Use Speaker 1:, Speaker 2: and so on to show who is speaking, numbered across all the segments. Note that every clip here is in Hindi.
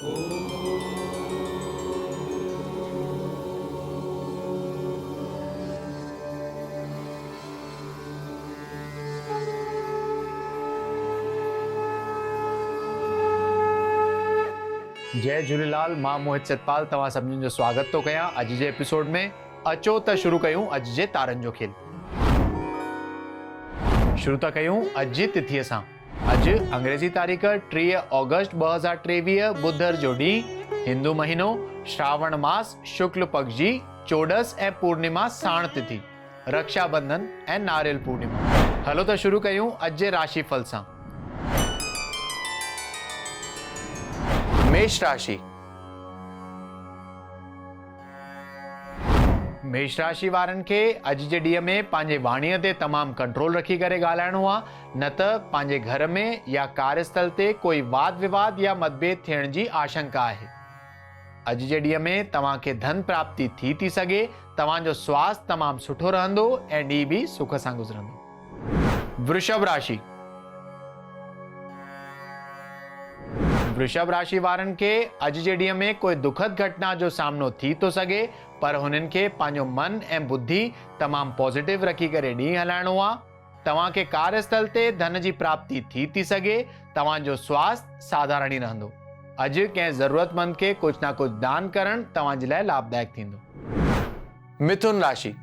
Speaker 1: जय झूलेलाल। मां मोहित सतपाल तव्हां सभिनी जो स्वागत थो कयां अॼु जे एपिसोड में। अचो त शुरू कयूं अॼु जे तारनि जो खेल। शुरू था कयूं अॼु जी तिथीअ सां। अॼु अंग्रेज़ी तारीख़ 3 ऑगस्ट 2023 बुधर जो ॾींहुं, हिंदू महीनो श्रावण मास शुक्ल पक्ष जी चोॾस ऐं पूर्णिमा साण तिथि, रक्षाबंधन ऐं नारियल पूर्णिमा। हलो त शुरू कयूं अॼु जे राशिफल सां। मेष राशि। मेष राशि वारनि खे अॼु जे ॾींहं में पंहिंजे वाणीअ ते तमामु कंट्रोल रखी करे ॻाल्हाइणो आहे, न त पंहिंजे घर में या कार्यस्थल ते कोई वाद विवाद या मतभेद थियण जी आशंका आहे। अॼु जे ॾींहं में तव्हांखे धन प्राप्ति थी सघे, तव्हांजो स्वास्थ्य तमामु सुठो रहंदो ऐं ॾींहुं बि सुख सां गुज़रंदो। वृषभ राशि। वृषभ राशि वारनि खे अॼु जे ॾींहं में कोई दुखद घटना जो सामनो थी थो सघे, पर हुननि खे पंहिंजो मन ऐं बुद्धि तमामु पॉजिटिव रखी करे ॾींहुं हलाइणो आहे। तव्हांखे कार्यस्थल ते धन जी प्राप्ति थी सघे, तव्हांजो स्वास्थ्य साधारण ई रहंदो। अॼु कंहिं ज़रूरतमंद खे कुझु न कुझु दान करणु तव्हांजे लाइ लाभदायक थींदो। मिथुन राशि।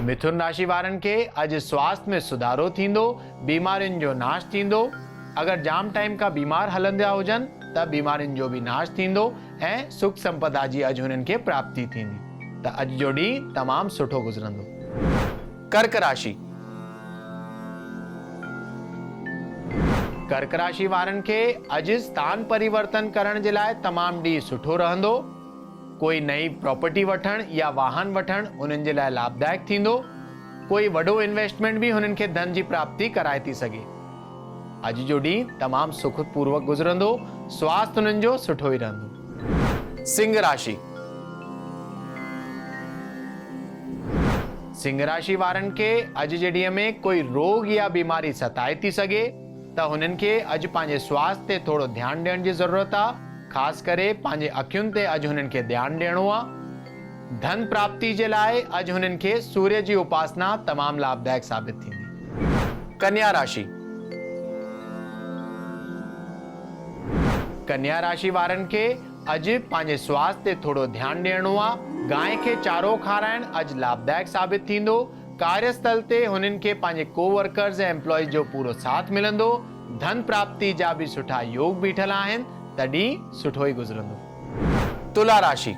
Speaker 1: मिथुन राशि वारनि खे अॼु स्वास्थ्य में सुधारो थींदो, बीमारियुनि जो नाश थींदो। अगरि जाम टाइम खां बीमार हलंदा हुजनि त बीमारियुनि जो बि नाश थींदो ऐं सुख संपदा जी अॼु हुननि खे प्राप्ति थींदी। त अॼु जो ॾींहुं तमामु सुठो गुज़रंदो। कर्क राशि। कर्क राशि वारनि खे अॼु स्थान परिवर्तन करण जे लाइ तमामु ॾींहुं सुठो रहंदो। कोई नई प्रॉपर्टी वठण या वाहन वठण उन्हनि जे लाइ लाभदायक थींदो। कोई वॾो इन्वेस्टमेंट भी हुननि खे धन जी प्राप्ति कराए थी सघे। अॼु जो ॾींहुं तमामु सुखपूर्वक गुज़रंदो, स्वास्थ्य हुननि जो सुठो ई रहंदो। सिंह राशि। सिंह राशि वारनि खे अॼु जे ॾींहं में कोई रोग या बीमारी सताए थी सघे, त हुननि खे अॼु पंहिंजे स्वास्थ्य ते थोरो ध्यानु ॾियण जी ज़रूरत आहे। ख़ासि करे पंहिंजे अखियुनि ते अॼु हुननि खे ध्यानु ॾियणो आहे। धन प्राप्ति जे लाइ अॼु हुननि खे सूर्य जी उपासना तमामु लाभदायक साबित थींदी। कन्या राशि। कन्या राशि वारनि खे अॼु पंहिंजे स्वास्थ्य ते थोरो ध्यानु ॾियणो आहे। गांइ खे चारो खाराइण अॼु लाभदायक साबित थींदो। कार्यस्थल ते हुननि खे पंहिंजे कोवर्कर्स ऐं एम्प्लॉइज जो पूरो साथ मिलंदो। धन प्राप्ति जा बि सुठा योग बीठल आहिनि, तॾहिं सुठो ई गुज़रंदो। तुला राशि।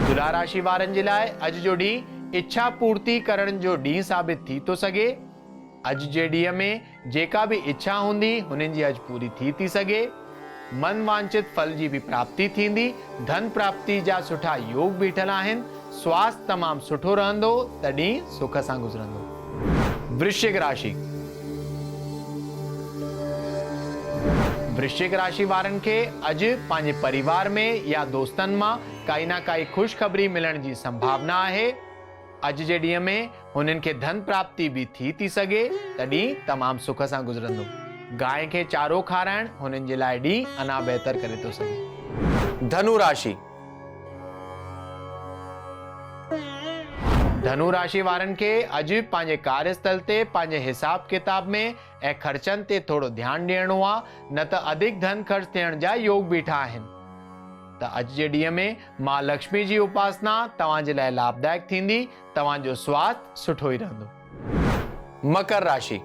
Speaker 1: तुला राशि वारनि जे लाइ अॼु जो ॾींहुं इच्छा पूर्ति करण जो ॾींहुं साबित थी थो सघे। अॼु जे ॾींहं में जेका बि इच्छा हूंदी हुननि जी अॼु पूरी थी सघे। मन वांछित फल जी बि प्राप्ति थींदी। धन प्राप्ति जा सुठा योग बीठल आहिनि। स्वास्थ्य तमामु सुठो रहंदो, तॾहिं सुख सां गुज़रंदो। वृश्चिक राशि। वृश्चिक राशि वारनि खे अॼु पंहिंजे परिवार में या दोस्तनि मां काई न काई ख़ुशख़बरी मिलण जी संभावना आहे। अॼु जे ॾींहं में हुननि खे धन प्राप्ति बि थी सघे, तॾहिं तमामु सुख सां गुज़रंदो। गांइ खे चारो खाराइण हुननि जे लाइ ॾींहुं अञा बहितर करे थो सघे। धनु राशि। धनु राशि वारनि खे अॼु पंहिंजे कार्यस्थल ते पंहिंजे हिसाब किताब में ऐं ख़र्चनि ते थोरो ध्यानु ॾियणो आहे, न त अधिक धन ख़र्च थियण जा योग बीठा आहिनि। त अॼु जे ॾींहं में मां लक्ष्मी जी उपासना तव्हांजे लाइ लाभदायक थींदी। तव्हांजो स्वास्थ्य सुठो ई रहंदो। मकर राशि।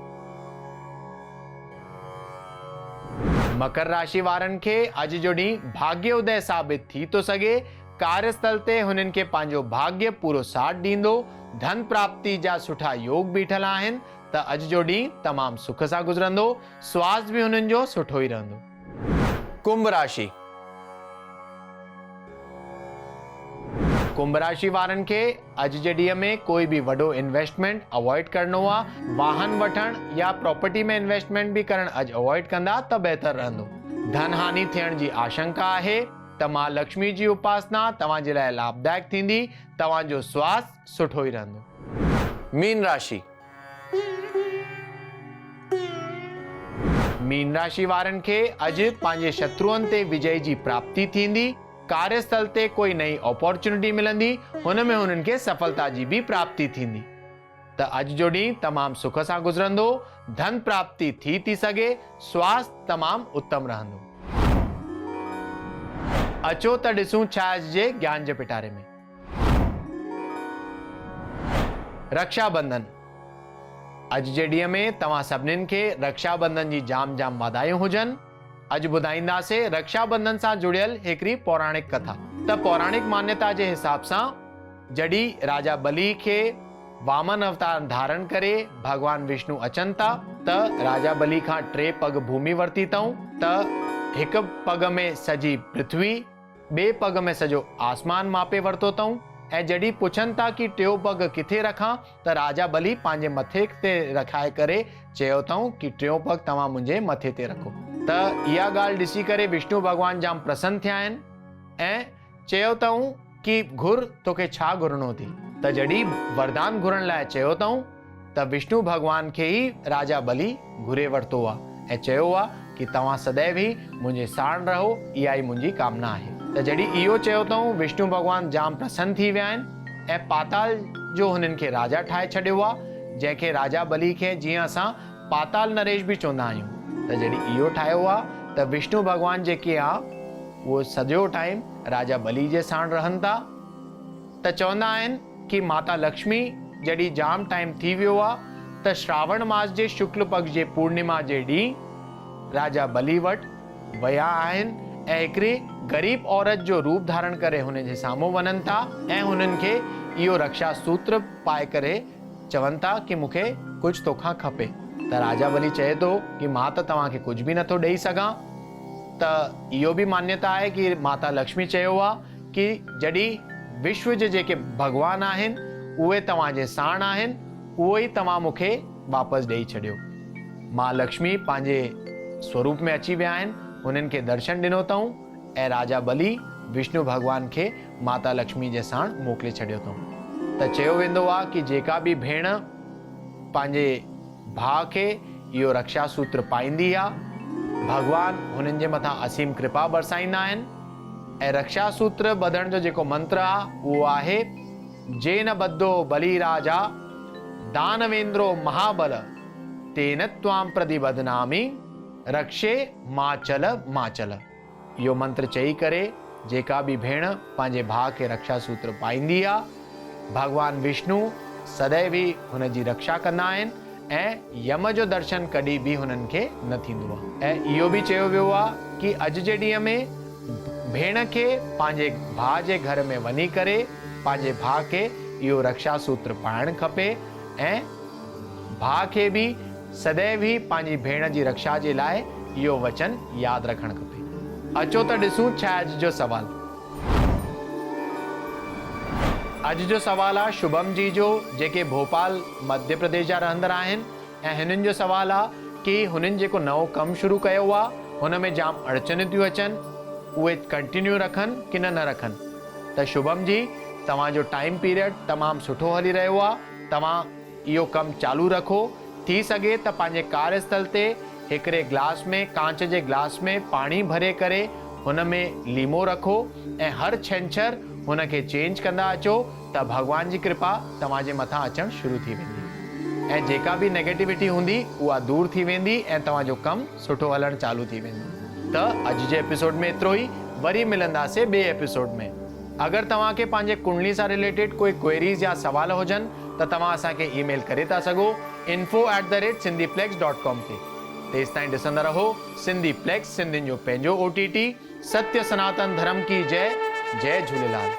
Speaker 1: मकर राशि वारनि खे अॼु जो ॾींहुं भाग्योदय साबित थी थो सघे। कार्यस्थल ते हुननि खे पंहिंजो भाग्य पूरो साथ ॾींदो। धन प्राप्ति जा सुठा योग बीठल आहिनि। त अॼु जो ॾींहुं तमामु सुख सां गुज़रंदो। स्वास्थ्य बि हुननि जो सुठो ई रहंदो। कुंभ राशि। कुंभ राशि वारनि खे अॼु जे ॾींहं में कोई बि वॾो इन्वेस्टमेंट अवॉइड करणो आहे। वाहन वठण या प्रॉपर्टी में इन्वेस्टमेंट बि करणु अॼु अवॉइड कंदा त बहितर रहंदो। धन हानि थियण जी आशंका आहे, त मां लक्ष्मी जी उपासना तव्हांजे लाइ लाभदायक थींदी। तव्हांजो स्वास्थ्य सुठो ई रहंदो। मीन राशि। मीन राशि वारनि खे अॼु पंहिंजे शत्रुअनि ते विजय जी प्राप्ति थींदी। कार्यस्थल ते कोई नई अपॉर्चुनिटी मिलंदी, हुन में हुननि खे सफलता जी भी प्राप्ति थींदी। त अॼु जो ॾींहुं तमामु सुख सां गुज़रंदो, धन प्राप्ति थी सघे, स्वास्थ्य तमामु उत्तम रहंदो। अचो त ॾिसूं छा अॼु जे ज्ञान जे पिटारे में। रक्षाबंधन। अॼु जे ॾींहं में तव्हां सभिनीनि खे रक्षाबंधन जी जाम जाम वाधायूं हुजनि। अॼु ॿुधाईंदासीं रक्षाबंधन सां जुड़ियल हिकिड़ी पौराणिक कथा। त पौराणिक मान्यता जे हिसाब सां जॾहिं राजा बलि खे वामन अवतार धारण करे भगवान विष्णु अचनि था, त राजा बलि खां 3 पग भूमि वरती अथऊं। त हिकु पग में सॼी पृथ्वी, ॿिए पग में सॼो आसमान मापे वरितो अथऊं। ऐं जॾहिं पुछनि था कि 3 पग किथे रखां, त राजा बलि पंहिंजे मथे ते रखाए करे चयो अथऊं कि 3 पग तव्हां मुंहिंजे मथे ते रखो। त इहा ॻाल्हि ॾिसी करे विष्णु भॻवान जाम प्रसन्न थिया आहिनि ऐं चयो अथऊं कि घुर तोखे छा घुरणो थी। त जॾहिं वरदान घुरण लाइ चयो अथऊं, त विष्णु भॻवान खे ई राजा बलि घुरे वरितो आहे ऐं चयो आहे कि तव्हां सदैव ई मुंहिंजे साण रहो, इहा ई मुंहिंजी कामना आहे। त जॾहिं इहो चयो अथऊं, विष्णु भॻवान जाम प्रसन्न थी विया आहिनि ऐं पाताल जो हुननि खे राजा ठाहे छॾियो आहे, जंहिंखे राजा बलि खे जीअं असां पाताल नरेश भी चवंदा आहियूं। त जॾहिं इहो ठाहियो आहे, त विष्णु भॻवान जेके आहे उहो सॼो टाइम राजा बलि जे साण रहनि था। त चवंदा आहिनि कि माता लक्ष्मी जॾहिं जाम टाइम थी वियो आहे, त श्रावण मास जे शुक्ल पक्ष जे पूर्णिमा जे ॾींहुं राजा बलि वटि विया आहिनि ऐं हिकिड़ी ग़रीब औरत जो रूप धारण करे हुन जे साम्हूं वञनि था ऐं हुननि खे इहो रक्षा सूत्र पाए करे चवनि था कि मूंखे कुझु तोखां खपे। त राजा बलि चए थो कि मां त तव्हांखे कुझु बि नथो ॾेई सघां। त इहो बि मान्यता आहे कि माता लक्ष्मी चयो आहे कि जॾहिं विश्व जे जेके भगवान आहिनि उहे तव्हांजे साण आहिनि, उहो ई तव्हां मूंखे वापसि ॾेई छॾियो। मां लक्ष्मी पंहिंजे स्वरूप में अची विया आहिनि, हुननि खे दर्शन ॾिनो अथऊं ऐं राजा बलि विष्णु भॻवान खे माता लक्ष्मी जे साण मोकिले छॾियो अथऊं। त चयो वेंदो आहे कि जेका बि भेण पंहिंजे भाउ खे इहो रक्षा सूत्र पाईंदी आहे, भगवान हुननि जे मथां असीम कृपा बरसाईंदा आहिनि। ऐं रक्षा सूत्र ॿधण जो जेको मंत्र आहे उहो आहे, जेन बद्धो बलि राजा दानवेंद्रो महाबल तेन त्वां प्रतिबध्नामि रक्षे माचल माचल। इहो मंत्र चई करे जेका बि भेण पंहिंजे भाउ खे रक्षा सूत्र पाईंदी आहे, भगवान विष्णु सदैव ई हुन जी रक्षा कंदा आहिनि ऐं यम जो दर्शन कॾहिं बि हुननि खे न थींदो आहे। ऐं इहो बि चयो वियो आहे कि अॼु जे ॾींहं में भेण खे पंहिंजे भाउ जे घर में वञी करे पंहिंजे भाउ खे इहो रक्षा सूत्र पाइणु खपे ऐं भाउ खे बि सदैव ई पंहिंजी भेण जी रक्षा जे लाइ इहो वचन यादि रखणु खपे। अचो त ॾिसूं छा अॼु जो सवाल। अॼु जो सवाल आहे शुभम जी जो, जेके भोपाल मध्य प्रदेश जा रहंदड़ आहिनि ऐं हिननि जो सवाल आहे कि हुननि जेको नओं कमु शुरू कयो आहे हुन में जाम अड़चनियूं थियूं अचनि, उहे कंटिन्यू रखनि कि न रखनि। त शुभम जी, तव्हांजो टाइम पीरियड तमामु सुठो हली रहियो आहे, तव्हां इहो कमु चालू रखो। थी सघे त पंहिंजे कार्यस्थल ते हिकिड़े गिलास में, कांच जे गिलास में पाणी भरे करे हुन में लीमो रखो ऐं हर छंछर हुनखे चेंज कंदा अचो, त भगवान जी कृपा तव्हांजे मथां अचणु शुरू थी वेंदी ऐं जेका बि नेगेटिविटी हूंदी उहा दूर थी वेंदी ऐं तव्हांजो कमु सुठो हलणु चालू थी वेंदो। त अॼु जे एपिसोड में एतिरो ई, वरी मिलंदासीं ॿिए एपिसोड में। अगरि तव्हांखे पंहिंजे कुंडली सां रिलेटेड कोई क्वेरीज़ या सवाल हुजनि त तव्हां असांखे ईमेल करे था सघो info@sindhiplex.com ते। तेसि ताईं ॾिसंदा रहो सिंधीप्लेक्स, सिंधियुनि जो पंहिंजो OTT। सत्य सनातन धर्म की जय। जय झूलेलाल।